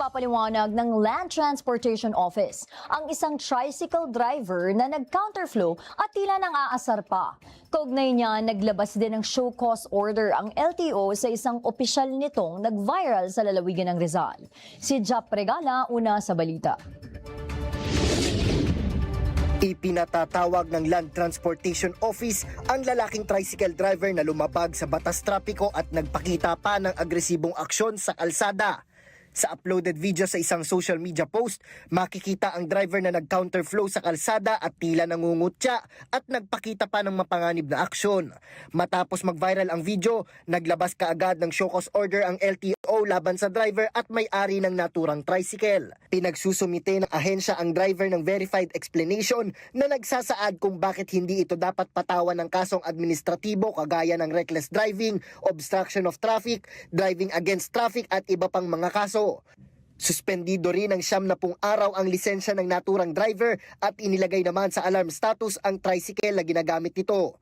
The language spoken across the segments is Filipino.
Pinagpapaliwanag ng Land Transportation Office ang isang tricycle driver na nag-counterflow at tila nang aasar pa. Kaugnay niya, naglabas din ng show cause order ang LTO sa isang opisyal nitong nag-viral sa lalawigan ng Rizal. Si Jap Regala, una sa balita. Ipinatatawag ng Land Transportation Office ang lalaking tricycle driver na lumabag sa batas trapiko at nagpakita pa ng agresibong aksyon sa kalsada. Sa uploaded video sa isang social media post, makikita ang driver na nag-counterflow sa kalsada at tila nangungutya at nagpakita pa ng mapanganib na aksyon. Matapos mag-viral ang video, naglabas kaagad ng show cause order ang LTO laban sa driver at may-ari ng naturang tricycle. Pinagsusumite ng ahensya ang driver ng verified explanation na nagsasaad kung bakit hindi ito dapat patawan ng kasong administratibo kagaya ng reckless driving, obstruction of traffic, driving against traffic at iba pang mga kaso. Suspendido rin ng 70 araw ang lisensya ng naturang driver at inilagay naman sa alarm status ang tricycle na ginagamit nito.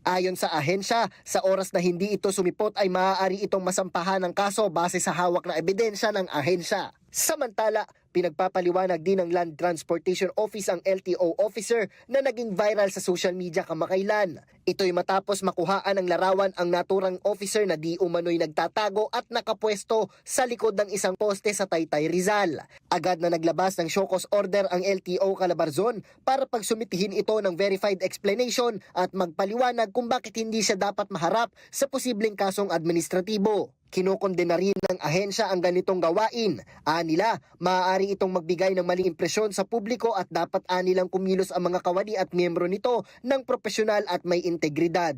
Ayon sa ahensya, sa oras na hindi ito sumipot ay maaari itong masampahan ng kaso base sa hawak na ebidensya ng ahensya. Samantala, pinagpapaliwanag din ng Land Transportation Office ang LTO officer na naging viral sa social media kamakailan. Ito'y matapos makuhaan ng larawan ang naturang officer na di umano'y nagtatago at nakapwesto sa likod ng isang poste sa Taytay, Rizal. Agad na naglabas ng show cause order ang LTO Calabarzon para pagsumitihin ito ng verified explanation at magpaliwanag kung bakit hindi siya dapat maharap sa posibleng kasong administratibo. Kinokondena rin ng ahensya ang ganitong gawain. Anila, maaari itong magbigay ng maling impresyon sa publiko at dapat anilang kumilos ang mga kawani at miyembro nito ng profesional at may integridad.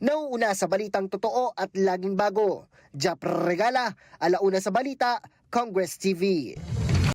Nauuna sa balitang totoo at laging bago. Jap Regala, alauna sa balita, Congress TV.